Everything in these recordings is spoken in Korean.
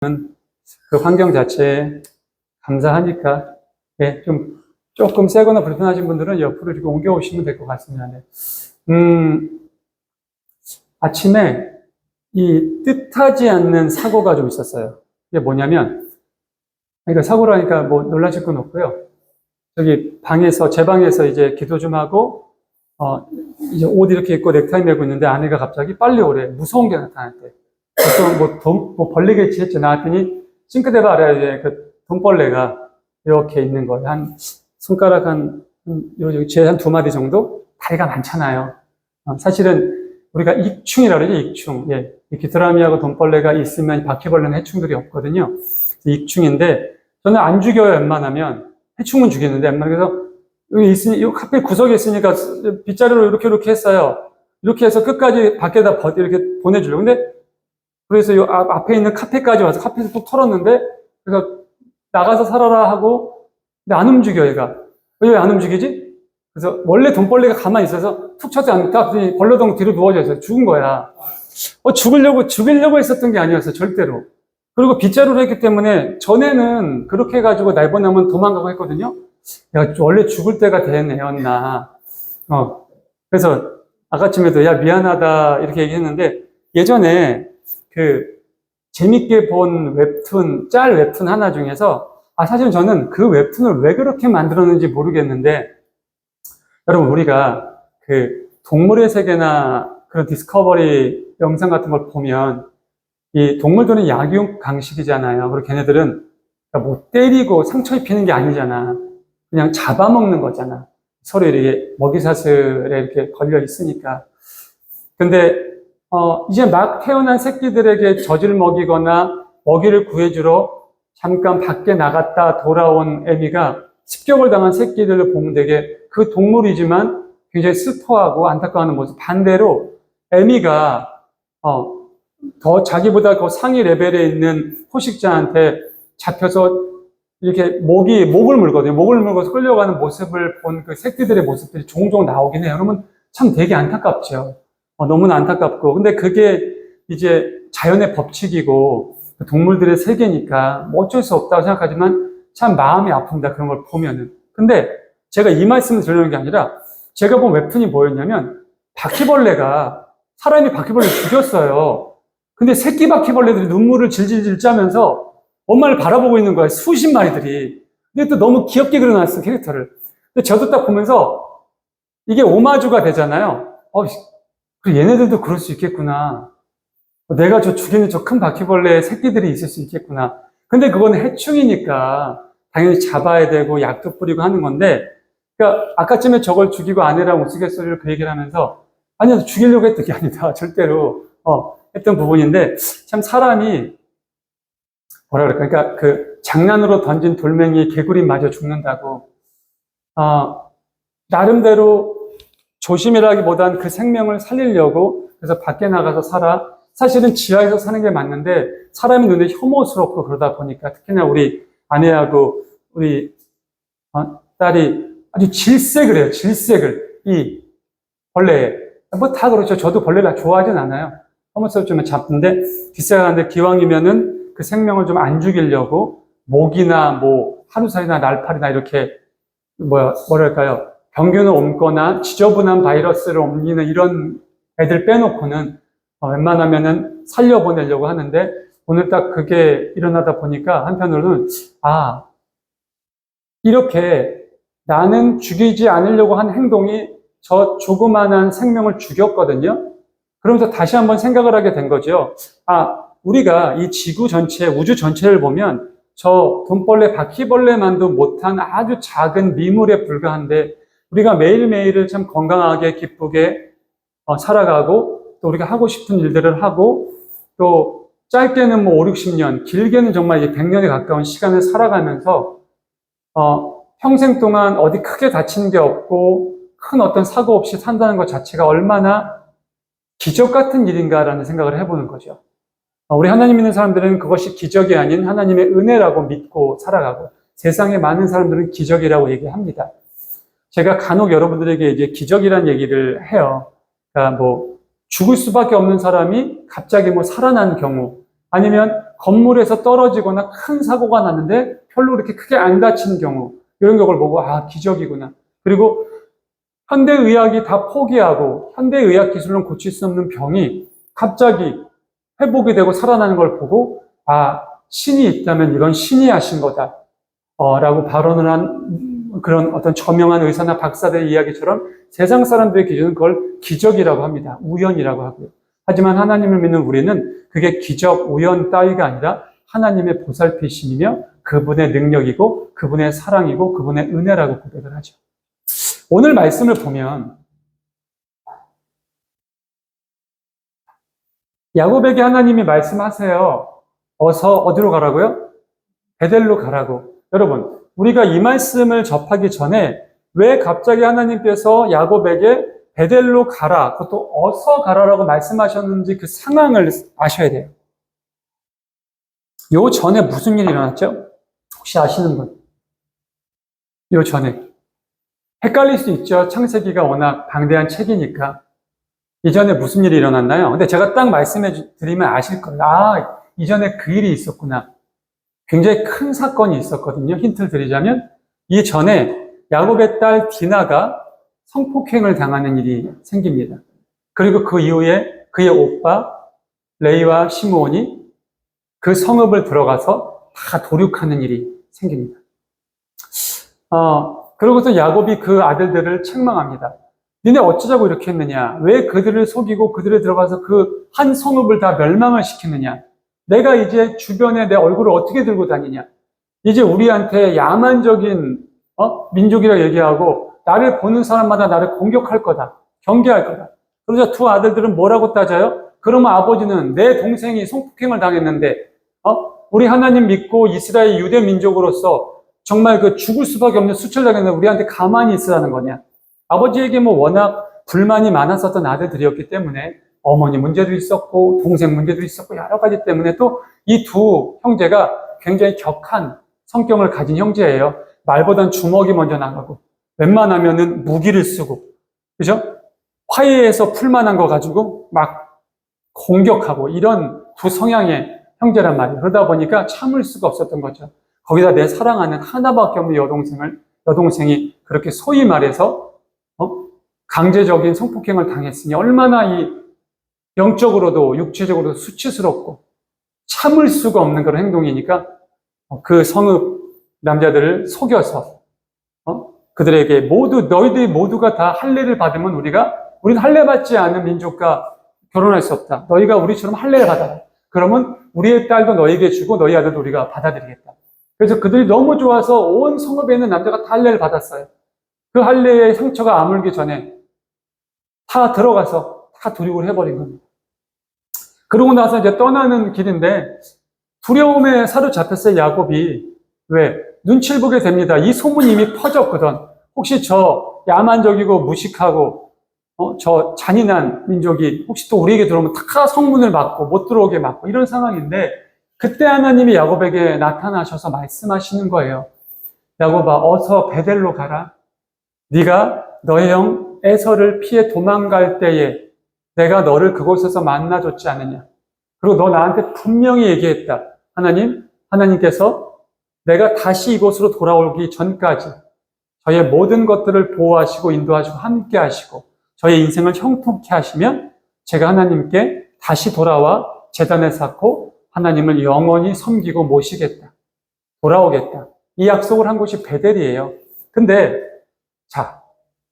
그 환경 자체에 감사하니까, 예, 조금 세거나 불편하신 분들은 옆으로 이렇게 옮겨오시면 될 것 같습니다. 네. 아침에 이 뜻하지 않는 사고가 좀 있었어요. 이게 뭐냐면, 그러니까 사고라니까 뭐 놀라실 건 없고요. 제 방에서 이제 기도 좀 하고, 이제 옷 이렇게 입고 넥타이 메고 있는데 아내가 갑자기 빨리 오래. 무서운 게 나타났대. 그래서 뭐 벌레겠지 했죠. 나왔더니 싱크대 아래에 이제 그 돈벌레가 이렇게 있는 거예요. 한 손가락 제 한 2마디 정도? 다리가 많잖아요. 사실은 우리가 익충이라고 그러죠, 익충. 예. 이 귀뚜라미하고 돈벌레가 있으면 바퀴벌레는 해충들이 없거든요. 익충인데, 저는 안 죽여요, 웬만하면. 해충은 죽이는데, 웬만하면. 그래서, 이 카페 구석에 있으니까 빗자루로 이렇게 했어요. 이렇게 해서 끝까지 밖에다 이렇게 보내주려고. 근데, 그래서 요 앞에 있는 카페까지 와서 카페에서 뚝 털었는데, 그래서 나가서 살아라 하고, 근데 안 움직여, 얘가. 왜 안 움직이지? 그래서 원래 돈벌레가 가만히 있어서 툭 쳐서 안 딱, 벌러덩 뒤로 누워져 있어요. 죽은 거야. 죽이려고 했었던 게 아니었어요. 절대로. 그리고 빗자루를 했기 때문에 전에는 그렇게 해가지고 날보내면 도망가고 했거든요. 야, 원래 죽을 때가 된 애였나. 그래서 아까쯤에도 야, 미안하다 이렇게 얘기했는데 예전에 재밌게 본 짤 웹툰 하나 중에서 사실 저는 그 웹툰을 왜 그렇게 만들었는지 모르겠는데 여러분, 우리가 동물의 세계나 그런 디스커버리 영상 같은 걸 보면 이 동물들은 약육 강식이잖아요. 그리고 걔네들은 뭐 때리고 상처 입히는 게 아니잖아. 그냥 잡아먹는 거잖아. 서로 이렇게 먹이사슬에 이렇게 걸려 있으니까. 근데 이제 막 태어난 새끼들에게 젖을 먹이거나 먹이를 구해주러 잠깐 밖에 나갔다 돌아온 애미가 습격을 당한 새끼들을 보면 되게 그 동물이지만 굉장히 슬퍼하고 안타까워하는 모습. 반대로 애미가 더 자기보다 더 상위 레벨에 있는 포식자한테 잡혀서 이렇게 목을 물거든요. 목을 물고서 끌려가는 모습을 본 그 새끼들의 모습들이 종종 나오긴 해요. 그러면 참 되게 안타깝죠. 너무나 안타깝고. 근데 그게 이제 자연의 법칙이고 동물들의 세계니까 뭐 어쩔 수 없다고 생각하지만 참 마음이 아픕니다. 그런 걸 보면은. 근데 제가 이 말씀을 드리는 게 아니라 제가 본 웹툰이 뭐였냐면 사람이 바퀴벌레를 죽였어요. 근데 새끼 바퀴벌레들이 눈물을 질질질 짜면서 엄마를 바라보고 있는 거예요. 수십 마리들이. 근데 또 너무 귀엽게 그려놨어, 캐릭터를. 근데 저도 딱 보면서 이게 오마주가 되잖아요. 얘네들도 그럴 수 있겠구나. 내가 죽이는 저 큰 바퀴벌레의 새끼들이 있을 수 있겠구나. 근데 그건 해충이니까 당연히 잡아야 되고 약도 뿌리고 하는 건데, 그러니까 아까쯤에 저걸 죽이고 아내랑 우스갯소리를 그 얘기를 하면서 아니요, 죽이려고 했던 게 아니다. 절대로 했던 부분인데 참 사람이 뭐라 그럴까? 그러니까 장난으로 던진 돌멩이 개구리마저 죽는다고 나름대로 조심이라기보단 그 생명을 살리려고 그래서 밖에 나가서 사실은 지하에서 사는 게 맞는데 사람이 눈에 혐오스럽고 그러다 보니까 특히나 우리 아내하고 우리 딸이 아주 질색을 해요. 질색을 이 벌레에 뭐 다 그렇죠. 저도 벌레를 좋아하진 않아요. 혐오스럽 좀 잡는데 뒷사람한테 기왕이면은 그 생명을 좀 안 죽이려고 목이나 뭐 하루살이나 날파리나 이렇게 뭐랄까요? 병균을 옮거나 지저분한 바이러스를 옮기는 이런 애들 빼놓고는 웬만하면은 살려보내려고 하는데 오늘 딱 그게 일어나다 보니까 한편으로는 이렇게 나는 죽이지 않으려고 한 행동이 저 조그만한 생명을 죽였거든요. 그러면서 다시 한번 생각을 하게 된 거죠. 우리가 이 지구 전체, 우주 전체를 보면 저 돈벌레, 바퀴벌레만도 못한 아주 작은 미물에 불과한데 우리가 매일매일을 참 건강하게 기쁘게 살아가고 또 우리가 하고 싶은 일들을 하고 또 짧게는 뭐 5, 60년, 길게는 정말 100년에 가까운 시간을 살아가면서 평생 동안 어디 크게 다치는 게 없고 큰 어떤 사고 없이 산다는 것 자체가 얼마나 기적 같은 일인가라는 생각을 해보는 거죠. 우리 하나님 믿는 사람들은 그것이 기적이 아닌 하나님의 은혜라고 믿고 살아가고 세상에 많은 사람들은 기적이라고 얘기합니다. 제가 간혹 여러분들에게 이제 기적이라는 얘기를 해요. 그러니까 뭐 죽을 수밖에 없는 사람이 갑자기 뭐 살아난 경우 아니면 건물에서 떨어지거나 큰 사고가 났는데 별로 그렇게 크게 안 다치는 경우, 이런 경우를 보고 기적이구나. 그리고 현대의학이 다 포기하고 현대의학 기술로 고칠 수 없는 병이 갑자기 회복이 되고 살아나는 걸 보고 신이 있다면 이건 신이 하신 거다 라고 발언을 한 그런 어떤 저명한 의사나 박사들의 이야기처럼 세상 사람들의 기준은 그걸 기적이라고 합니다. 우연이라고 하고요. 하지만 하나님을 믿는 우리는 그게 기적, 우연 따위가 아니라 하나님의 보살피심이며 그분의 능력이고 그분의 사랑이고 그분의 은혜라고 고백을 하죠. 오늘 말씀을 보면 야곱에게 하나님이 말씀하세요. 어서 어디로 가라고요? 베델로 가라고. 여러분, 우리가 이 말씀을 접하기 전에 왜 갑자기 하나님께서 야곱에게 베델로 가라, 그것도 어서 가라라고 말씀하셨는지 그 상황을 아셔야 돼요. 요 전에 무슨 일이 일어났죠? 혹시 아시는 분? 요 전에. 헷갈릴 수 있죠. 창세기가 워낙 방대한 책이니까. 이전에 무슨 일이 일어났나요? 근데 제가 딱 말씀해 드리면 아실 거예요. 이전에 그 일이 있었구나. 굉장히 큰 사건이 있었거든요. 힌트를 드리자면 이전에 야곱의 딸 디나가 성폭행을 당하는 일이 생깁니다. 그리고 그 이후에 그의 오빠 레이와 시므온이 그 성읍을 들어가서 다 도륙하는 일이 생깁니다. 그러고서 야곱이 그 아들들을 책망합니다. 니네 어쩌자고 이렇게 했느냐? 왜 그들을 속이고 그들에 들어가서 그 한 성읍을 다 멸망을 시켰느냐? 내가 이제 주변에 내 얼굴을 어떻게 들고 다니냐? 이제 우리한테 야만적인 민족이라 얘기하고 나를 보는 사람마다 나를 공격할 거다. 경계할 거다. 그러자 두 아들들은 뭐라고 따져요? 그러면 아버지는 내 동생이 성폭행을 당했는데 우리 하나님 믿고 이스라엘 유대 민족으로서 정말 그 죽을 수밖에 없는 수치를당했는데 우리한테 가만히 있으라는 거냐? 아버지에게 워낙 불만이 많았었던 아들들이었기 때문에 어머니 문제도 있었고 동생 문제도 있었고 여러 가지 때문에 또 이 두 형제가 굉장히 격한 성격을 가진 형제예요. 말보단 주먹이 먼저 나가고 웬만하면은 무기를 쓰고, 그죠? 화해해서 풀만한 거 가지고 막 공격하고 이런 두 성향의 형제란 말이에요. 그러다 보니까 참을 수가 없었던 거죠. 거기다 내 사랑하는 하나밖에 없는 여동생이 그렇게 소위 말해서 강제적인 성폭행을 당했으니 얼마나 이 영적으로도 육체적으로도 수치스럽고 참을 수가 없는 그런 행동이니까 그 성읍 남자들을 속여서 그들에게 너희들이 모두가 다 할례를 받으면 우리는 할례 받지 않은 민족과 결혼할 수 없다. 너희가 우리처럼 할례를 받아라. 그러면 우리의 딸도 너희에게 주고 너희 아들도 우리가 받아들이겠다. 그래서 그들이 너무 좋아서 온 성읍에 있는 남자가 다 할례를 받았어요. 그 할례의 상처가 아물기 전에 다 들어가서 다 도륙을 해버린 겁니다. 그러고 나서 이제 떠나는 길인데 두려움에 사로잡혔어요. 야곱이. 왜? 눈치를 보게 됩니다. 이 소문이 이미 퍼졌거든. 혹시 저 야만적이고 무식하고 저 잔인한 민족이 혹시 또 우리에게 들어오면 다 성문을 막고 못 들어오게 막고 이런 상황인데 그때 하나님이 야곱에게 나타나셔서 말씀하시는 거예요. 야곱아, 어서 베델로 가라. 네가 너의 형 에서를 피해 도망갈 때에 내가 너를 그곳에서 만나줬지 않느냐. 그리고 너 나한테 분명히 얘기했다. 하나님께서 내가 다시 이곳으로 돌아오기 전까지 저의 모든 것들을 보호하시고 인도하시고 함께 하시고 저의 인생을 형통케 하시면 제가 하나님께 다시 돌아와 제단을 쌓고 하나님을 영원히 섬기고 모시겠다. 돌아오겠다. 이 약속을 한 곳이 베델이에요. 근데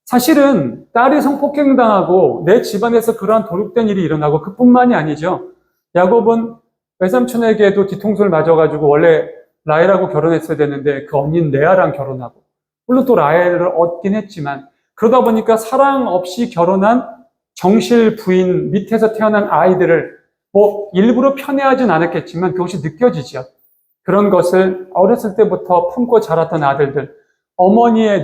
사실은 딸이 성폭행당하고 내 집안에서 그러한 도륙된 일이 일어나고 그뿐만이 아니죠. 야곱은 외삼촌에게도 뒤통수를 맞아가지고 원래 라헬하고 결혼했어야 되는데 그 언니는 레아랑 결혼하고 물론 또 라헬을 얻긴 했지만 그러다 보니까 사랑 없이 결혼한 정실 부인 밑에서 태어난 아이들을 일부러 편애하진 않았겠지만 그것이 느껴지죠. 그런 것을 어렸을 때부터 품고 자랐던 아들들,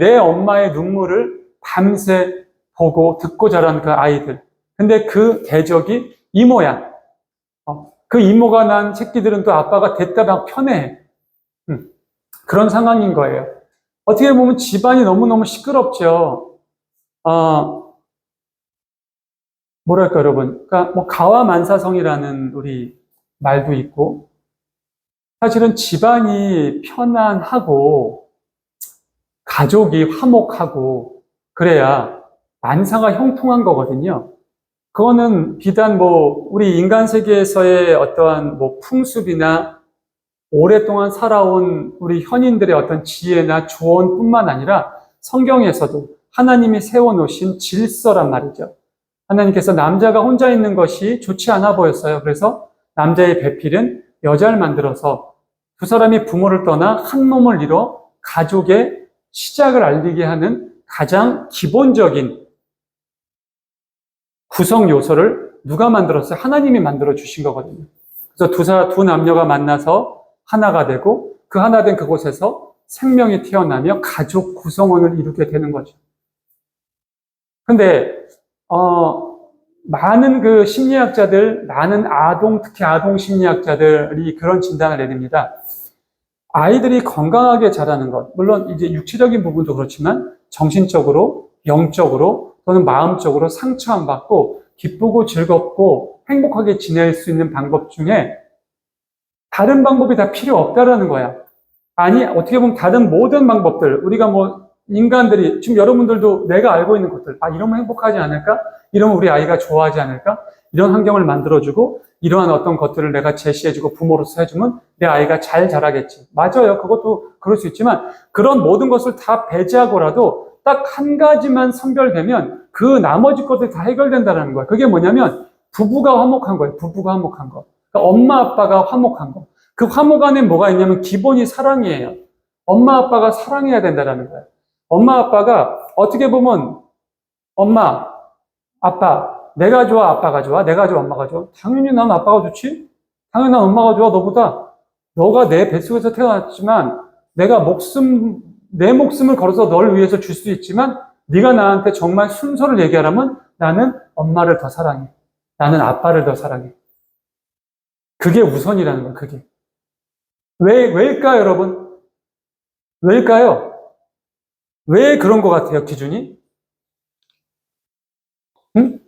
내 엄마의 눈물을 밤새 보고 듣고 자란 그 아이들. 근데 그 대적이 이모야. 그 이모가 난 새끼들은 또 아빠가 됐다 막 편애해. 그런 상황인 거예요. 어떻게 보면 집안이 너무너무 시끄럽죠. 뭐랄까, 여러분. 그러니까 가와만사성이라는 우리 말도 있고, 사실은 집안이 편안하고 가족이 화목하고 그래야 만사가 형통한 거거든요. 그거는 비단 우리 인간 세계에서의 어떠한 풍습이나 오랫동안 살아온 우리 현인들의 어떤 지혜나 조언뿐만 아니라 성경에서도 하나님이 세워놓으신 질서란 말이죠. 하나님께서 남자가 혼자 있는 것이 좋지 않아 보였어요. 그래서 남자의 배필은 여자를 만들어서 두 사람이 부모를 떠나 한 몸을 이뤄 가족의 시작을 알리게 하는 가장 기본적인 구성 요소를 누가 만들었어요? 하나님이 만들어 주신 거거든요. 그래서 두 남녀가 만나서 하나가 되고 그 하나 된 그곳에서 생명이 태어나며 가족 구성원을 이루게 되는 거죠. 근데 많은 그 심리학자들, 특히 아동 심리학자들이 그런 진단을 내립니다. 아이들이 건강하게 자라는 것, 물론 이제 육체적인 부분도 그렇지만 정신적으로, 영적으로 또는 마음적으로 상처 안 받고 기쁘고 즐겁고 행복하게 지낼 수 있는 방법 중에 다른 방법이 다 필요 없다라는 거야. 아니, 어떻게 보면 다른 모든 방법들, 우리가 인간들이, 지금 여러분들도 내가 알고 있는 것들, 이러면 행복하지 않을까? 이러면 우리 아이가 좋아하지 않을까? 이런 환경을 만들어주고, 이러한 어떤 것들을 내가 제시해주고 부모로서 해주면 내 아이가 잘 자라겠지. 맞아요. 그것도 그럴 수 있지만, 그런 모든 것을 다 배제하고라도 딱 한 가지만 선별되면 그 나머지 것들이 다 해결된다는 거야. 그게 뭐냐면, 부부가 화목한 거예요. 부부가 화목한 거. 그러니까 엄마, 아빠가 화목한 거. 그 화목 안에 뭐가 있냐면 기본이 사랑이에요. 엄마, 아빠가 사랑해야 된다는 거예요. 엄마, 아빠가 어떻게 보면 엄마, 아빠, 내가 좋아, 아빠가 좋아? 내가 좋아, 엄마가 좋아? 당연히 난 아빠가 좋지? 당연히 난 엄마가 좋아, 너보다. 너가 내 뱃속에서 태어났지만 내 목숨을 걸어서 널 위해서 줄 수 있지만 네가 나한테 정말 순서를 얘기하라면 나는 엄마를 더 사랑해. 나는 아빠를 더 사랑해. 그게 우선이라는 거예요, 그게. 왜일까요, 여러분? 왜일까요? 왜 그런 것 같아요, 기준이? 응?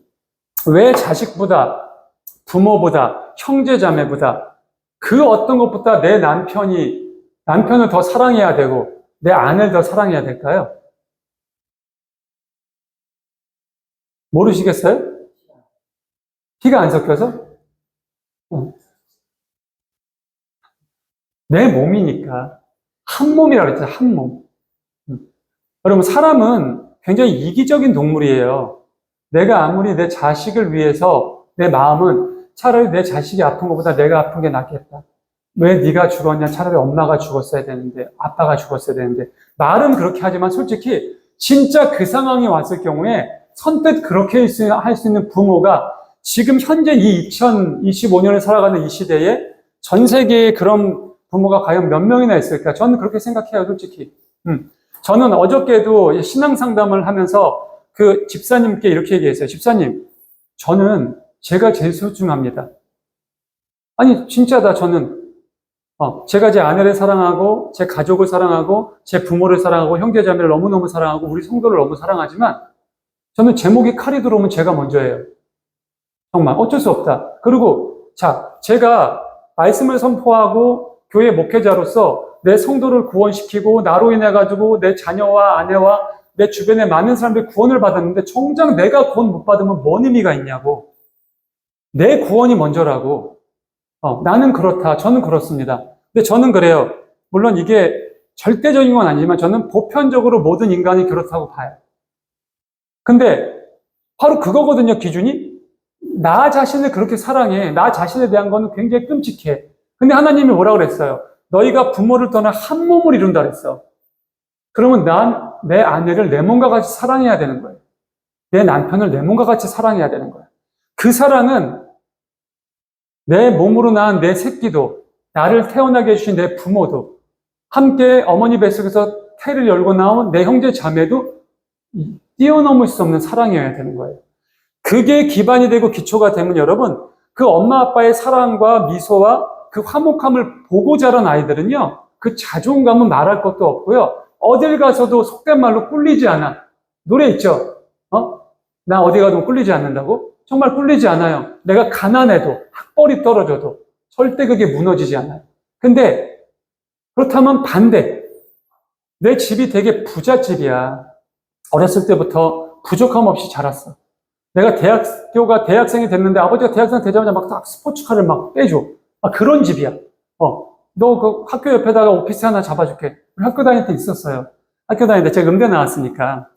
왜 자식보다, 부모보다, 형제자매보다, 그 어떤 것보다 내 남편을 더 사랑해야 되고, 내 아내를 더 사랑해야 될까요? 모르시겠어요? 피가 안 섞여서? 내 몸이니까. 한 몸이라고 그랬잖아요, 한 몸. 여러분, 사람은 굉장히 이기적인 동물이에요. 내가 아무리 내 자식을 위해서 내 마음은 차라리 내 자식이 아픈 것보다 내가 아픈 게 낫겠다. 왜 네가 죽었냐? 차라리 엄마가 죽었어야 되는데, 아빠가 죽었어야 되는데. 말은 그렇게 하지만 솔직히 진짜 그 상황이 왔을 경우에 선뜻 그렇게 할 수 있는 부모가 지금 현재 이 2025년을 살아가는 이 시대에 전 세계에 그런 부모가 과연 몇 명이나 있을까? 저는 그렇게 생각해요, 솔직히. 저는 어저께도 신앙 상담을 하면서 그 집사님께 이렇게 얘기했어요. 집사님, 저는 제가 제일 소중합니다. 아니, 진짜다, 저는. 제가 제 아내를 사랑하고, 제 가족을 사랑하고, 제 부모를 사랑하고, 형제자매를 너무너무 사랑하고, 우리 성도를 너무 사랑하지만, 저는 제목에 칼이 들어오면 제가 먼저예요. 정말 어쩔 수 없다. 그리고, 제가 말씀을 선포하고, 교회 목회자로서 내 성도를 구원시키고, 나로 인해가지고, 내 자녀와 아내와 내 주변에 많은 사람들이 구원을 받았는데, 정작 내가 구원 못 받으면 뭔 의미가 있냐고. 내 구원이 먼저라고. 나는 그렇다. 저는 그렇습니다. 근데 저는 그래요. 물론 이게 절대적인 건 아니지만 저는 보편적으로 모든 인간이 그렇다고 봐요. 근데 바로 그거거든요, 기준이. 나 자신을 그렇게 사랑해. 나 자신에 대한 거는 굉장히 끔찍해. 근데 하나님이 뭐라고 그랬어요? 너희가 부모를 떠나 한 몸을 이룬다 그랬어. 그러면 난 내 아내를 내 몸과 같이 사랑해야 되는 거예요. 내 남편을 내 몸과 같이 사랑해야 되는 거예요. 그 사랑은 내 몸으로 낳은 내 새끼도, 나를 태어나게 해주신 내 부모도, 함께 어머니 뱃속에서 태를 열고 나온 내 형제 자매도 뛰어넘을 수 없는 사랑이어야 되는 거예요. 그게 기반이 되고 기초가 되면 여러분, 그 엄마 아빠의 사랑과 미소와 그 화목함을 보고 자란 아이들은요, 그 자존감은 말할 것도 없고요, 어딜 가서도 속된 말로 꿀리지 않아. 노래 있죠? 나 어디 가도 꿀리지 않는다고? 정말 꿀리지 않아요. 내가 가난해도, 학벌이 떨어져도 절대 그게 무너지지 않아요. 근데 그렇다면 반대. 내 집이 되게 부잣집이야. 어렸을 때부터 부족함 없이 자랐어. 내가 대학생이 됐는데 아버지가 대학생 되자마자 막 딱 스포츠카를 막 빼줘. 그런 집이야. 너 그 학교 옆에다가 오피스 하나 잡아줄게. 우리 학교 다닐 때 있었어요. 학교 다닐 때 제가 음대 나왔으니까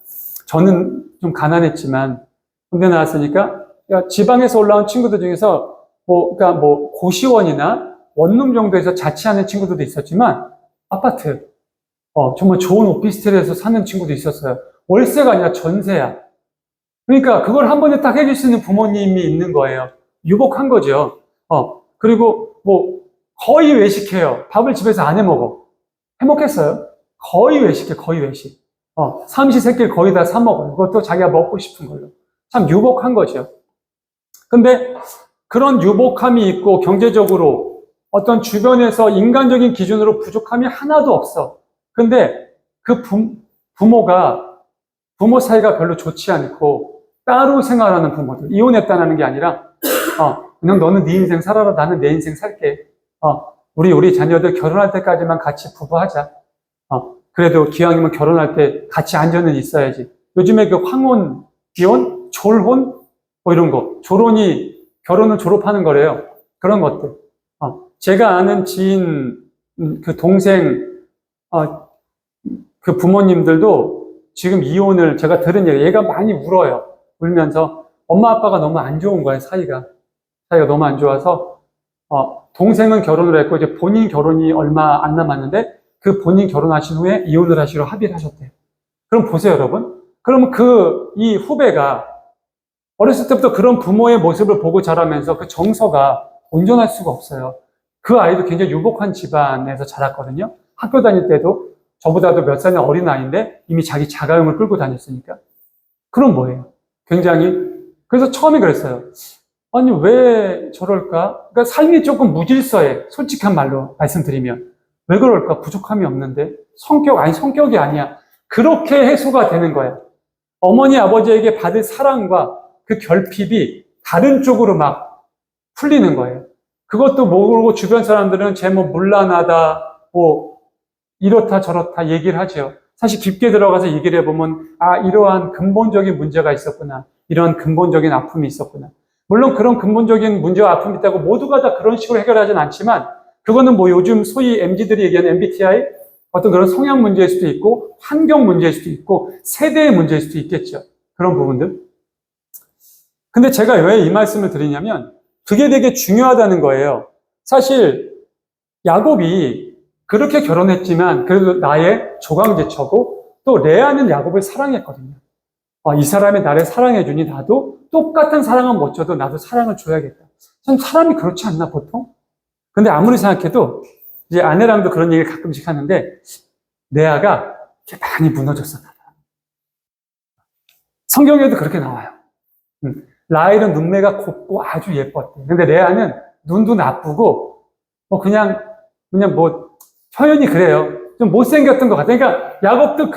저는 좀 가난했지만 음대 나왔으니까 지방에서 올라온 친구들 중에서 그러니까 고시원이나 원룸 정도에서 자취하는 친구들도 있었지만 아파트, 정말 좋은 오피스텔에서 사는 친구도 있었어요. 월세가 아니라 전세야. 그러니까 그걸 한 번에 딱 해줄 수 있는 부모님이 있는 거예요. 유복한 거죠. 그리고 거의 외식해요. 밥을 집에서 안 해 먹어. 해먹겠어요? 거의 외식해, 거의 외식. 삼시세끼를 거의 다 사 먹어요. 그것도 자기가 먹고 싶은 걸로. 참 유복한 거죠. 근데 그런 유복함이 있고 경제적으로 어떤 주변에서 인간적인 기준으로 부족함이 하나도 없어. 근데 그 부모 사이가 별로 좋지 않고 따로 생활하는 부모들, 이혼했다는 게 아니라 그냥 너는 네 인생 살아라, 나는 내 인생 살게. 우리 자녀들 결혼할 때까지만 같이 부부하자. 그래도 기왕이면 결혼할 때 같이 안전은 있어야지. 요즘에 그 황혼, 비혼, 졸혼 이런 거, 결혼을 졸업하는 거래요. 그런 것들. 제가 아는 지인 그 동생 그 부모님들도 지금 이혼을 제가 들은 얘가 많이 울어요. 울면서 엄마 아빠가 너무 안 좋은 거예요. 사이가 너무 안 좋아서 동생은 결혼을 했고 이제 본인 결혼이 얼마 안 남았는데 그 본인 결혼하신 후에 이혼을 하시러 합의를 하셨대요. 그럼 보세요, 여러분. 그러면 이 후배가 어렸을 때부터 그런 부모의 모습을 보고 자라면서 그 정서가 온전할 수가 없어요. 그 아이도 굉장히 유복한 집안에서 자랐거든요. 학교 다닐 때도 저보다도 몇 살이 어린 아이인데 이미 자기 자가용을 끌고 다녔으니까. 그럼 뭐예요? 그래서 처음에 그랬어요. 아니, 왜 저럴까? 그러니까 삶이 조금 무질서해. 솔직한 말로 말씀드리면. 왜 그럴까? 부족함이 없는데. 성격이 아니야. 그렇게 해소가 되는 거야. 어머니, 아버지에게 받을 사랑과 그 결핍이 다른 쪽으로 막 풀리는 거예요. 그것도 모르고 주변 사람들은 제목 문란하다, 이렇다 저렇다 얘기를 하죠. 사실 깊게 들어가서 얘기를 해보면 이러한 근본적인 문제가 있었구나. 이러한 근본적인 아픔이 있었구나. 물론 그런 근본적인 문제와 아픔이 있다고 모두가 다 그런 식으로 해결하진 않지만 그거는 요즘 소위 MZ들이 얘기하는 MBTI 어떤 그런 성향 문제일 수도 있고 환경 문제일 수도 있고 세대의 문제일 수도 있겠죠. 그런 부분들. 근데 제가 왜 이 말씀을 드리냐면 그게 되게 중요하다는 거예요. 사실 야곱이 그렇게 결혼했지만 그래도 나의 조강제처고 또 레아는 야곱을 사랑했거든요. 이 사람이 나를 사랑해주니 나도 똑같은 사랑은 못 줘도 나도 사랑을 줘야겠다. 참 사람이 그렇지 않나 보통? 근데 아무리 생각해도 이제 아내랑도 그런 얘기를 가끔씩 하는데 레아가 많이 무너졌어. 성경에도 그렇게 나와요. 라헬은 눈매가 곱고 아주 예뻤대. 근데 레아는 눈도 나쁘고 그냥 표현이 그래요. 좀 못생겼던 것 같아. 그러니까 야곱도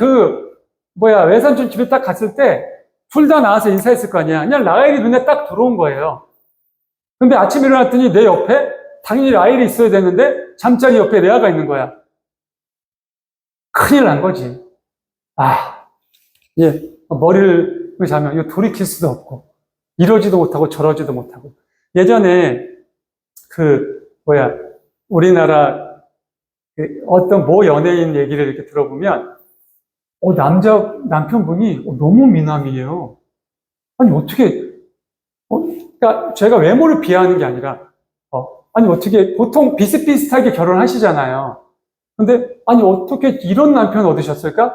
외삼촌 집에 딱 갔을 때 둘 다 나와서 인사했을 거 아니야. 그냥 라헬이 눈에 딱 들어온 거예요. 근데 아침에 일어났더니 내 옆에 당연히 라헬이 있어야 되는데 잠자리 옆에 레아가 있는 거야. 큰일 난 거지. 머리를 자면 이거 돌이킬 수도 없고 이러지도 못하고 저러지도 못하고. 예전에 우리나라 어떤 연예인 얘기를 이렇게 들어보면 남편분이 너무 미남이에요. 아니 어떻게 그러니까 제가 외모를 비하하는 게 아니라 아니 어떻게 보통 비슷비슷하게 결혼하시잖아요. 근데 아니 어떻게 이런 남편 얻으셨을까?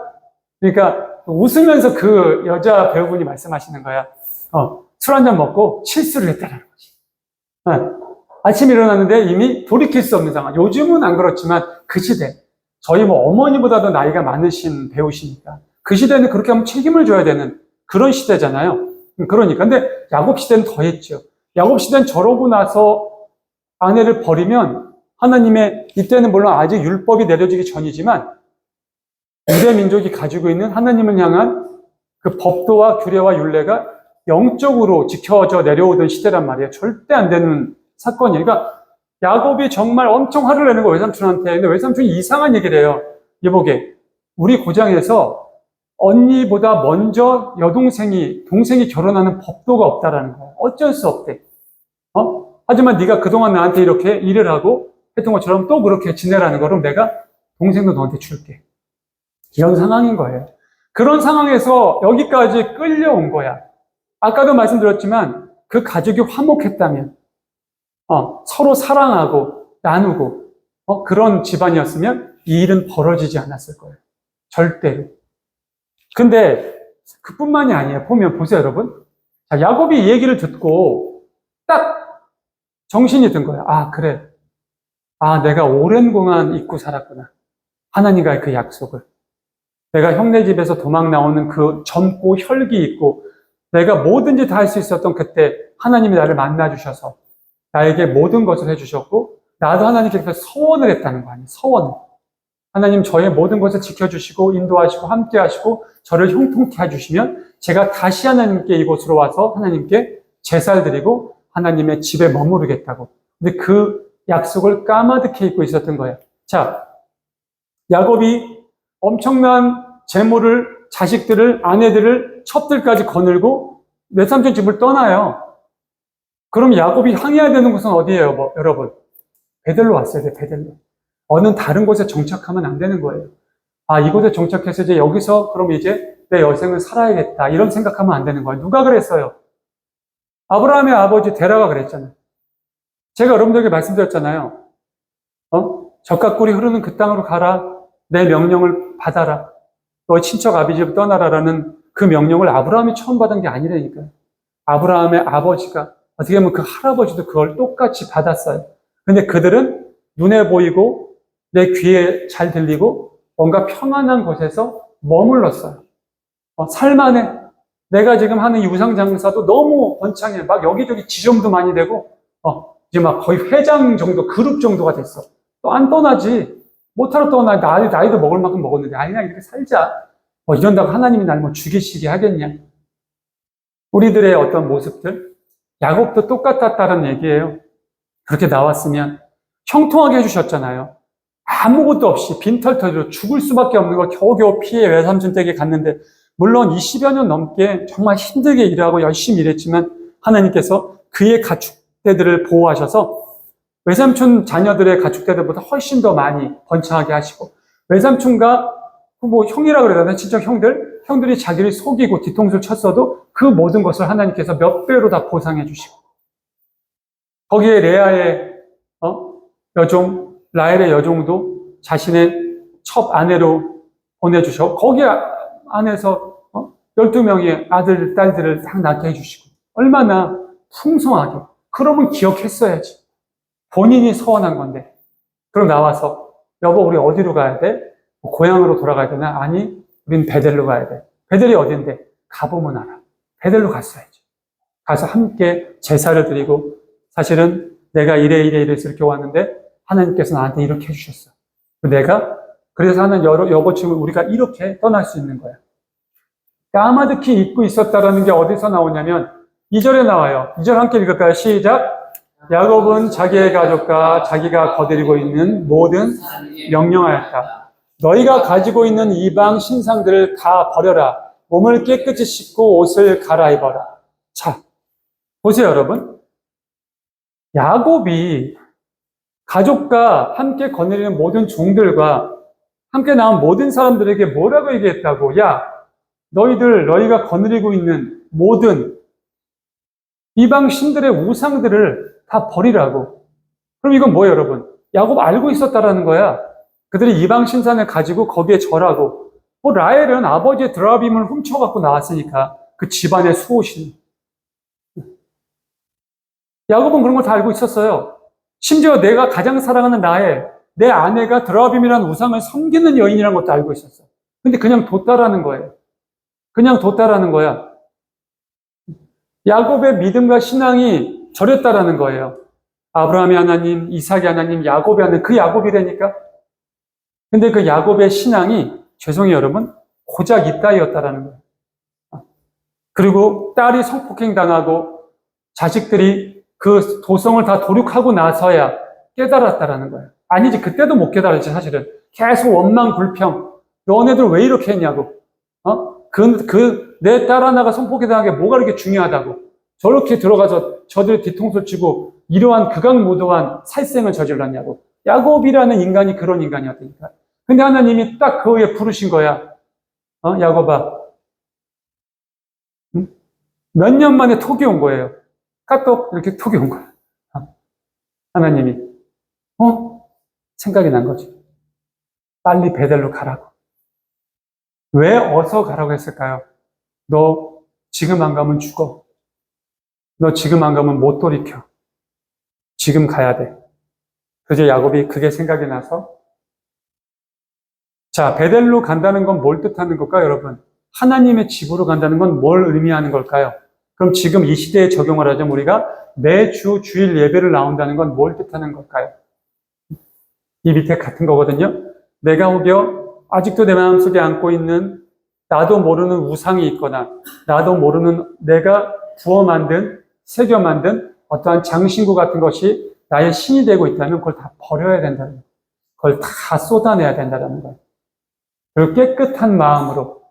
그러니까 웃으면서 그 여자 배우분이 말씀하시는 거야. 술 한잔 먹고 실수를 했다는 거지. 아침에 일어났는데 이미 돌이킬 수 없는 상황. 요즘은 안 그렇지만 그 시대. 저희 어머니보다도 나이가 많으신 배우시니까. 그 시대는 그렇게 하면 책임을 져야 되는 그런 시대잖아요. 그러니까. 근데 야곱 시대는 더 했죠. 야곱 시대는 저러고 나서 아내를 버리면 하나님의, 이때는 물론 아직 율법이 내려지기 전이지만 유대 민족이 가지고 있는 하나님을 향한 그 법도와 규례와 율례가 영적으로 지켜져 내려오던 시대란 말이에요. 절대 안 되는 사건이에요. 그러니까 야곱이 정말 엄청 화를 내는 거예요, 외삼촌한테. 근데 외삼촌이 이상한 얘기를 해요. 여보게, 우리 고장에서 언니보다 먼저 동생이 결혼하는 법도가 없다라는 거야. 어쩔 수 없대. 하지만 네가 그동안 나한테 이렇게 일을 하고 했던 것처럼 또 그렇게 지내라는 거를 내가 동생도 너한테 줄게. 이런 상황인 거예요. 그런 상황에서 여기까지 끌려온 거야. 아까도 말씀드렸지만 그 가족이 화목했다면, 서로 사랑하고 나누고 그런 집안이었으면 이 일은 벌어지지 않았을 거예요. 절대로. 근데 그뿐만이 아니에요. 보세요, 여러분. 자, 야곱이 이 얘기를 듣고 딱 정신이 든 거예요. 아, 그래. 아, 내가 오랜 동안 잊고 살았구나. 하나님과의 그 약속을. 내가 형네 집에서 도망 나오는 그 젊고 혈기 있고 내가 뭐든지 다 할 수 있었던 그때 하나님이 나를 만나주셔서 나에게 모든 것을 해주셨고 나도 하나님께서 서원을 했다는 거 아니에요. 서원을. 하나님 저의 모든 것을 지켜주시고 인도하시고 함께하시고 저를 형통케 해주시면 제가 다시 하나님께 이곳으로 와서 하나님께 제사를 드리고 하나님의 집에 머무르겠다고. 근데 그 약속을 까마득해 잊고 있었던 거예요. 자, 야곱이 엄청난 재물을, 자식들을, 아내들을, 첩들까지 거늘고 외삼촌 집을 떠나요. 그럼 야곱이 향해야 되는 곳은 어디예요, 여러분? 베델로 왔어야 돼, 베델로. 어느 다른 곳에 정착하면 안 되는 거예요. 아, 이곳에 정착해서 이제 여기서 그럼 이제 내 여생을 살아야겠다. 이런 생각하면 안 되는 거예요. 누가 그랬어요? 아브라함의 아버지 데라가 그랬잖아요. 제가 여러분들에게 말씀드렸잖아요. 젖과 꿀이 흐르는 그 땅으로 가라. 내 명령을 받아라. 너의 친척 아비집을 떠나라라는 그 명령을 아브라함이 처음 받은 게 아니라니까요. 아브라함의 아버지가 어떻게 보면 그 할아버지도 그걸 똑같이 받았어요. 근데 그들은 눈에 보이고 내 귀에 잘 들리고 뭔가 평안한 곳에서 머물렀어요. 살만해. 내가 지금 하는 이 우상장사도 너무 번창해. 막 여기저기 지점도 많이 되고 이제 막 거의 회장 정도, 그룹 정도가 됐어. 또 안 떠나지. 못하러 떠나. 나이도 먹을 만큼 먹었는데 아니야, 이렇게 살자. 이런다고 하나님이 날 뭐 죽이시게 하겠냐. 우리들의 어떤 모습들, 야곱도 똑같았다는 얘기예요. 그렇게 나왔으면 형통하게 해주셨잖아요. 아무것도 없이 빈털터리로 죽을 수밖에 없는 걸 겨우겨우 피해 외삼촌 댁에 갔는데, 물론 20여 년 넘게 정말 힘들게 일하고 열심히 일했지만 하나님께서 그의 가축대들을 보호하셔서 외삼촌 자녀들의 가축대들보다 훨씬 더 많이 번창하게 하시고, 외삼촌과 뭐 형이라 그래야 되나, 친척 형들이 자기를 속이고 뒤통수를 쳤어도 그 모든 것을 하나님께서 몇 배로 다 보상해 주시고, 거기에 레아의 여종, 라헬의 여종도 자신의 첩 아내로 보내주셔. 거기 안에서 12명의 아들, 딸들을 다 낳게 해주시고, 얼마나 풍성하게. 그러면 기억했어야지. 본인이 서원한 건데. 그럼 나와서 여보, 우리 어디로 가야 돼? 고향으로 돌아가야 되나? 아니, 우린 베델로 가야 돼. 베델이 어딘데? 가보면 알아. 베델로 갔어야지. 가서 함께 제사를 드리고, 사실은 내가 이래서 이렇게 왔는데 하나님께서 나한테 이렇게 해주셨어. 그래서 하는 여보 지금 우리가 이렇게 떠날 수 있는 거야. 까마득히 잊고 있었다라는 게 어디서 나오냐면 2절에 나와요. 2절 함께 읽을까요? 시작. 야곱은 자기의 가족과 자기가 거느리고 있는 모든 명령하였다. 너희가 가지고 있는 이방 신상들을 다 버려라. 몸을 깨끗이 씻고 옷을 갈아입어라. 자, 보세요, 여러분. 야곱이 가족과 함께 거느리는 모든 종들과 함께 나온 모든 사람들에게 뭐라고 얘기했다고? 야, 너희가 거느리고 있는 모든 이방 신들의 우상들을 다 버리라고. 그럼 이건 뭐예요, 여러분? 야곱 알고 있었다라는 거야. 그들이 이방 신상을 가지고 거기에 절하고, 라헬은 아버지의 드라빔을 훔쳐갖고 나왔으니까 그 집안의 수호신. 야곱은 그런 걸 다 알고 있었어요. 심지어 내가 가장 사랑하는 라헬, 내 아내가 드라빔이라는 우상을 섬기는 여인이라는 것도 알고 있었어. 근데 그냥 뒀다라는 거예요. 그냥 뒀다라는 거야. 야곱의 믿음과 신앙이 저렸다라는 거예요. 아브라함의 하나님, 이삭의 하나님, 야곱의 하나님, 그 야곱이라니까. 근데 그 야곱의 신앙이, 죄송해요 여러분, 고작 이따위였다라는 거예요. 그리고 딸이 성폭행 당하고 자식들이 그 도성을 다 도륙하고 나서야 깨달았다라는 거예요. 아니지, 그때도 못 깨달았지, 사실은. 계속 원망, 불평. 너네들 왜 이렇게 했냐고. 내 딸 하나가 손포기 당한 게 뭐가 그렇게 중요하다고. 저렇게 들어가서 저들 뒤통수를 치고 이러한 극악무도한 살생을 저질렀냐고. 야곱이라는 인간이 그런 인간이었다니까. 근데 하나님이 딱 그 후에 부르신 거야. 야곱아. 응? 몇 년 만에 톡이 온 거예요. 카톡 이렇게 톡이 온 거야. 하나님이. 생각이 난 거지. 빨리 베델로 가라고. 왜 어서 가라고 했을까요? 너 지금 안 가면 죽어. 너 지금 안 가면 못 돌이켜. 지금 가야 돼. 그래서 야곱이 그게 생각이 나서 자, 베델로 간다는 건 뭘 뜻하는 걸까요, 여러분? 하나님의 집으로 간다는 건 뭘 의미하는 걸까요? 그럼 지금 이 시대에 적용을 하자면 우리가 매주 주일 예배를 나온다는 건 뭘 뜻하는 걸까요? 이 밑에 같은 거거든요. 내가 혹여 아직도 내 마음속에 안고 있는 나도 모르는 우상이 있거나 나도 모르는 내가 부어 만든, 새겨 만든 어떠한 장신구 같은 것이 나의 신이 되고 있다면 그걸 다 버려야 된다는 거예요. 그걸 다 쏟아내야 된다는 거예요. 그리고 깨끗한 마음으로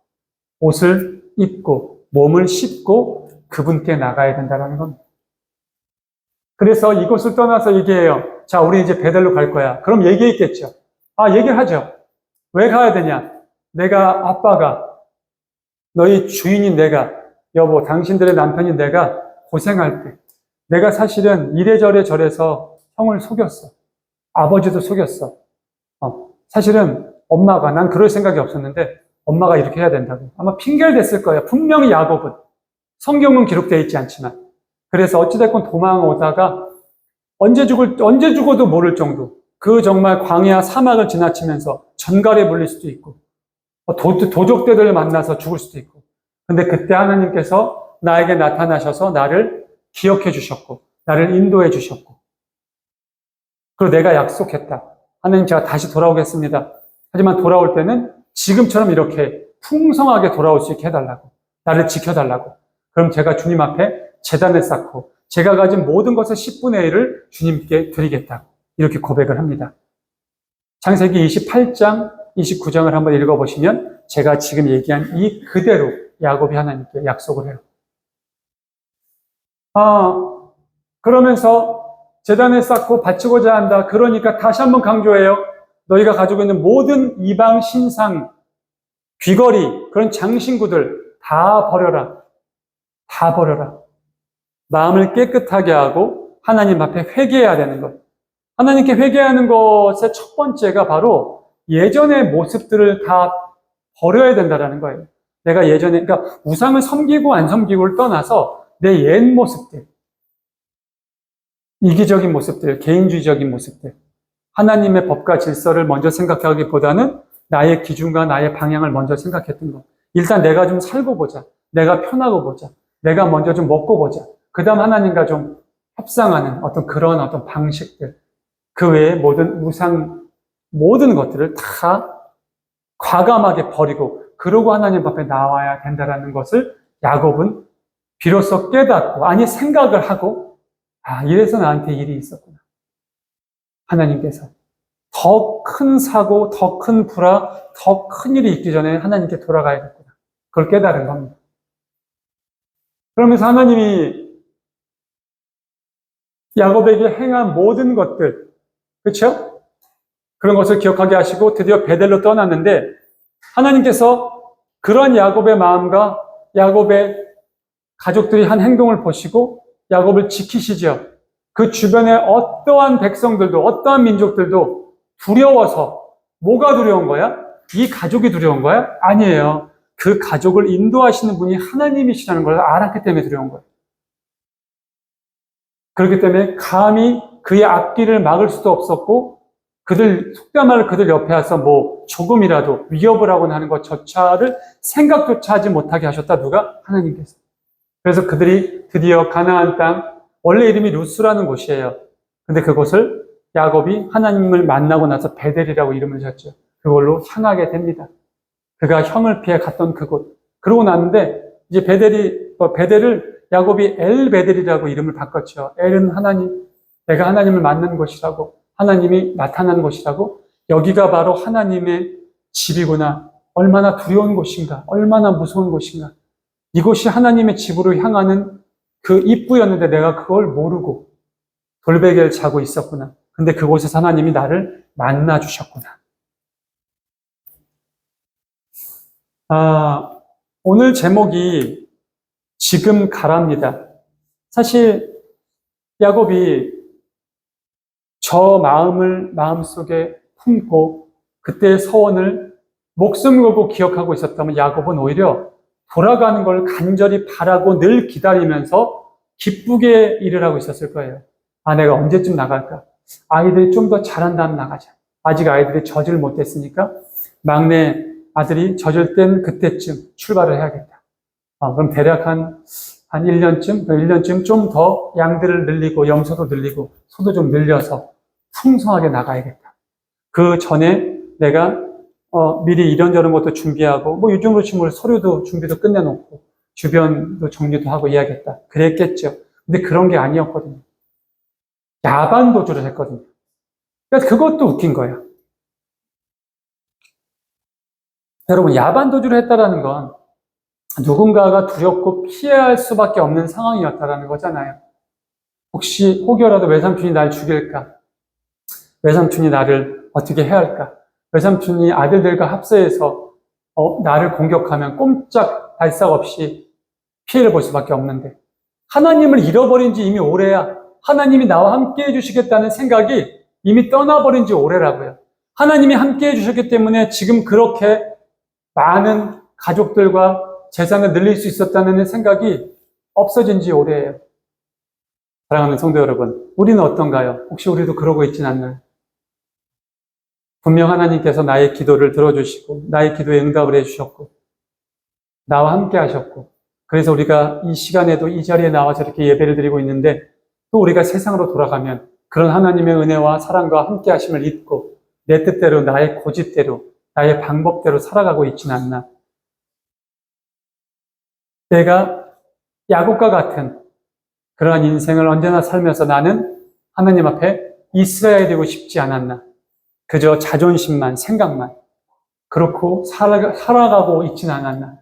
옷을 입고 몸을 씻고 그분께 나가야 된다는 겁니다. 그래서 이곳을 떠나서 얘기해요. 자, 우리 이제 베델로 갈 거야. 그럼 얘기했겠죠. 얘기를 하죠. 왜 가야 되냐? 내가 아빠가 너희 주인인 내가 여보 당신들의 남편인 내가 고생할 때 내가 사실은 이래저래 저래서 형을 속였어. 아버지도 속였어. 사실은 엄마가 난 그럴 생각이 없었는데 엄마가 이렇게 해야 된다고. 아마 핑계를 댔을 거예요. 분명히 야곱은. 성경은 기록되어 있지 않지만. 그래서 어찌됐건 도망오다가 언제 죽어도 모를 정도. 그 정말 광야 사막을 지나치면서 전갈에 물릴 수도 있고 도적대들을 만나서 죽을 수도 있고. 근데 그때 하나님께서 나에게 나타나셔서 나를 기억해 주셨고 나를 인도해 주셨고 그리고 내가 약속했다. 하나님 제가 다시 돌아오겠습니다. 하지만 돌아올 때는 지금처럼 이렇게 풍성하게 돌아올 수 있게 해달라고. 나를 지켜달라고. 그럼 제가 주님 앞에 제단을 쌓고 제가 가진 모든 것의 10분의 1을 주님께 드리겠다고 이렇게 고백을 합니다. 창세기 28장, 29장을 한번 읽어보시면 제가 지금 얘기한 이 그대로 야곱이 하나님께 약속을 해요. 그러면서 제단을 쌓고 바치고자 한다. 그러니까 다시 한번 강조해요. 너희가 가지고 있는 모든 이방 신상, 귀걸이, 그런 장신구들 다 버려라. 다 버려라. 마음을 깨끗하게 하고 하나님 앞에 회개해야 되는 것. 하나님께 회개하는 것의 첫 번째가 바로 예전의 모습들을 다 버려야 된다는 거예요. 내가 예전에, 그러니까 우상을 섬기고 안 섬기고를 떠나서 내 옛 모습들, 이기적인 모습들, 개인주의적인 모습들, 하나님의 법과 질서를 먼저 생각하기보다는 나의 기준과 나의 방향을 먼저 생각했던 것. 일단 내가 좀 살고 보자. 내가 편하고 보자. 내가 먼저 좀 먹고 보자. 그 다음 하나님과 좀 협상하는 그런 방식들. 그 외에 모든 우상, 모든 것들을 다 과감하게 버리고, 그러고 하나님 앞에 나와야 된다는 것을 야곱은 비로소 깨닫고, 아니 생각을 하고, 이래서 나한테 일이 있었구나. 하나님께서 더 큰 사고, 더 큰 불화, 더 큰 일이 있기 전에 하나님께 돌아가야겠구나. 그걸 깨달은 겁니다. 그러면서 하나님이 야곱에게 행한 모든 것들, 그렇죠? 그런 것을 기억하게 하시고 드디어 베델로 떠났는데 하나님께서 그런 야곱의 마음과 야곱의 가족들이 한 행동을 보시고 야곱을 지키시죠. 그 주변의 어떠한 백성들도 어떠한 민족들도 두려워서 뭐가 두려운 거야? 이 가족이 두려운 거야? 아니에요. 그 가족을 인도하시는 분이 하나님이시라는 걸 알았기 때문에 두려운 거예요. 그렇기 때문에 감히 그의 앞길을 막을 수도 없었고 속된 말로 그들 옆에 와서 조금이라도 위협을 하거나 하는 것조차를 생각조차 하지 못하게 하셨다. 누가? 하나님께서. 그래서 그들이 드디어 가나안 땅, 원래 이름이 루스라는 곳이에요. 근데 그곳을 야곱이 하나님을 만나고 나서 베델이라고 이름을 지었죠. 그걸로 향하게 됩니다. 그가 형을 피해 갔던 그곳. 그러고 났는데 이제 베델을 야곱이 엘 베델이라고 이름을 바꿨죠. 엘은 하나님, 내가 하나님을 만난 곳이라고. 하나님이 나타난 곳이라고? 여기가 바로 하나님의 집이구나. 얼마나 두려운 곳인가. 얼마나 무서운 곳인가. 이곳이 하나님의 집으로 향하는 그 입구였는데 내가 그걸 모르고 돌베개를 자고 있었구나. 근데 그곳에서 하나님이 나를 만나 주셨구나. 오늘 제목이 지금 가랍니다. 사실 야곱이 저 마음을 마음속에 품고 그때의 서원을 목숨 걸고 기억하고 있었다면 야곱은 오히려 돌아가는 걸 간절히 바라고 늘 기다리면서 기쁘게 일을 하고 있었을 거예요. 내가 언제쯤 나갈까? 아이들이 좀 더 자란다면 나가자. 아직 아이들이 젖을 못했으니까 막내 아들이 젖을 땐 그때쯤 출발을 해야겠다. 그럼 대략 한 1년쯤 좀 더 양들을 늘리고 염소도 늘리고 소도 좀 늘려서 풍성하게 나가야겠다. 그 전에 내가 미리 이런저런 것도 준비하고 요즘으로 치면 서류도 준비도 끝내놓고 주변도 정리도 하고 해야겠다. 그랬겠죠. 근데 그런 게 아니었거든요. 야반 도주를 했거든요. 그래서 그것도 웃긴 거예요. 여러분, 야반 도주를 했다라는 건 누군가가 두렵고 피해야 할 수밖에 없는 상황이었다라는 거잖아요. 혹여라도 외삼촌이 날 죽일까? 외삼촌이 나를 어떻게 해야 할까? 외삼촌이 아들들과 합세해서 나를 공격하면 꼼짝 발작 없이 피해를 볼 수밖에 없는데 하나님을 잃어버린 지 이미 오래야. 하나님이 나와 함께 해주시겠다는 생각이 이미 떠나버린 지 오래라고요. 하나님이 함께 해주셨기 때문에 지금 그렇게 많은 가족들과 재산을 늘릴 수 있었다는 생각이 없어진 지 오래예요. 사랑하는 성도 여러분, 우리는 어떤가요? 혹시 우리도 그러고 있진 않나요? 분명 하나님께서 나의 기도를 들어주시고 나의 기도에 응답을 해주셨고 나와 함께 하셨고 그래서 우리가 이 시간에도 이 자리에 나와서 이렇게 예배를 드리고 있는데 또 우리가 세상으로 돌아가면 그런 하나님의 은혜와 사랑과 함께 하심을 잊고 내 뜻대로 나의 고집대로 나의 방법대로 살아가고 있지는 않나. 내가 야곱과 같은 그러한 인생을 언제나 살면서 나는 하나님 앞에 이스라엘이 되고 싶지 않았나. 그저 자존심만, 생각만 그렇고 살아가고 있지는 않았나.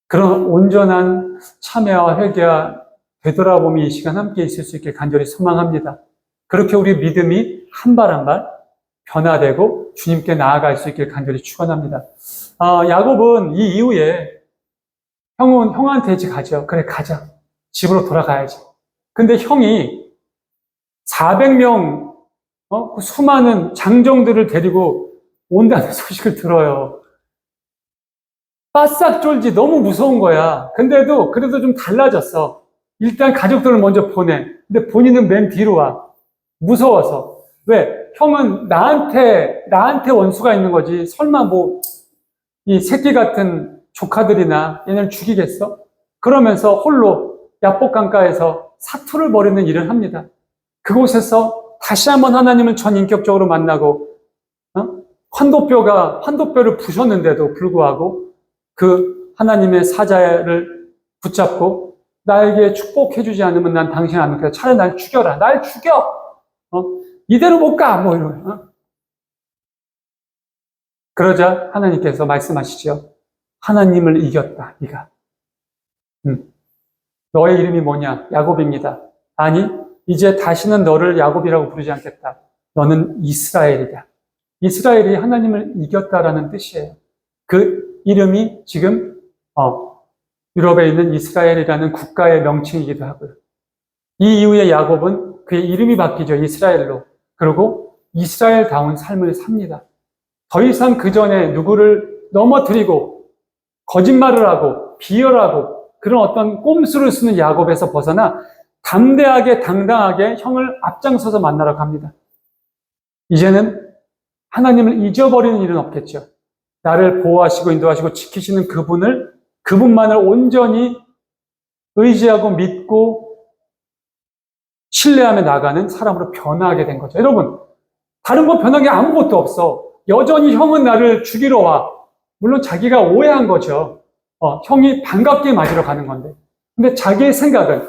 그런 온전한 참회와 회개와 되돌아봄이 이 시간 함께 있을 수 있길 간절히 소망합니다. 그렇게 우리 믿음이 한 발 한 발 변화되고 주님께 나아갈 수 있길 간절히 축원합니다. 야곱은 이 이후에 형한테 이제 가죠. 그래, 가자. 집으로 돌아가야지. 근데 형이 400명 그 수많은 장정들을 데리고 온다는 소식을 들어요. 바싹 쫄지. 너무 무서운 거야. 근데도 그래도 좀 달라졌어. 일단 가족들을 먼저 보내. 근데 본인은 맨 뒤로 와. 무서워서. 왜? 형은 나한테 원수가 있는 거지. 설마 이 새끼 같은 조카들이나 얘네를 죽이겠어? 그러면서 홀로 야복강가에서 사투를 벌이는 일을 합니다. 그곳에서 다시 한번 하나님을 전인격적으로 만나고, 환도뼈를 부셨는데도 불구하고 그 하나님의 사자를 붙잡고 나에게 축복해주지 않으면 난 당신 안 믿겠다. 차라리 날 죽여라. 날 죽여! 이대로 못 가! 이러면. 그러자 하나님께서 말씀하시죠. 하나님을 이겼다, 네가. 너의 이름이 뭐냐? 야곱입니다. 아니, 이제 다시는 너를 야곱이라고 부르지 않겠다. 너는 이스라엘이다. 이스라엘이 하나님을 이겼다라는 뜻이에요. 그 이름이 지금 유럽에 있는 이스라엘이라는 국가의 명칭이기도 하고요. 이 이후에 야곱은 그의 이름이 바뀌죠. 이스라엘로. 그리고 이스라엘다운 삶을 삽니다. 더 이상 그 전에 누구를 넘어뜨리고 거짓말을 하고 비열하고 그런 어떤 꼼수를 쓰는 야곱에서 벗어나 담대하게 당당하게 형을 앞장서서 만나러 갑니다. 이제는 하나님을 잊어버리는 일은 없겠죠. 나를 보호하시고 인도하시고 지키시는 그분만을 온전히 의지하고 믿고 신뢰하며 나가는 사람으로 변화하게 된 거죠. 여러분, 다른 거 변한 게 아무것도 없어. 여전히 형은 나를 죽이러 와. 물론 자기가 오해한 거죠. 형이 반갑게 맞으러 가는 건데. 근데 자기의 생각은,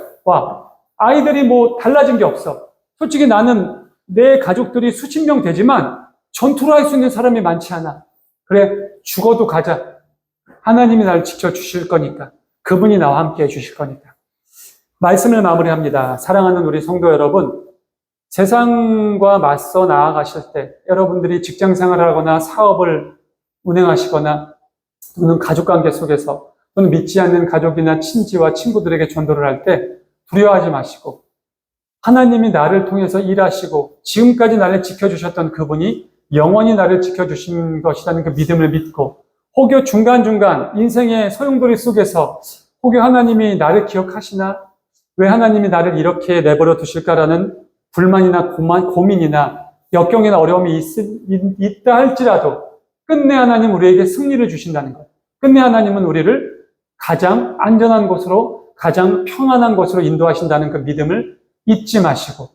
아이들이 달라진 게 없어. 솔직히 나는 내 가족들이 수십 명 되지만 전투를 할 수 있는 사람이 많지 않아. 그래, 죽어도 가자. 하나님이 나를 지켜주실 거니까. 그분이 나와 함께 해주실 거니까. 말씀을 마무리합니다. 사랑하는 우리 성도 여러분, 세상과 맞서 나아가실 때 여러분들이 직장 생활을 하거나 사업을 운행하시거나 또는 가족관계 속에서 또는 믿지 않는 가족이나 친지와 친구들에게 전도를 할 때 두려워하지 마시고 하나님이 나를 통해서 일하시고 지금까지 나를 지켜주셨던 그분이 영원히 나를 지켜주신 것이라는 그 믿음을 믿고 혹여 중간중간 인생의 소용돌이 속에서 혹여 하나님이 나를 기억하시나? 왜 하나님이 나를 이렇게 내버려 두실까라는 불만이나 고민이나 역경이나 어려움이 있다 할지라도 끝내 하나님 우리에게 승리를 주신다는 것. 끝내 하나님은 우리를 가장 안전한 곳으로 가장 평안한 곳으로 인도하신다는 그 믿음을 잊지 마시고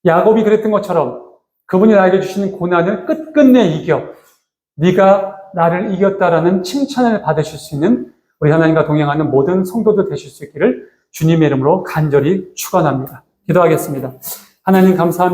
야곱이 그랬던 것처럼 그분이 나에게 주시는 고난을 끝끝내 이겨 네가 나를 이겼다라는 칭찬을 받으실 수 있는 우리 하나님과 동행하는 모든 성도들 되실 수 있기를 주님의 이름으로 간절히 축원합니다. 기도하겠습니다. 하나님 감사합니다.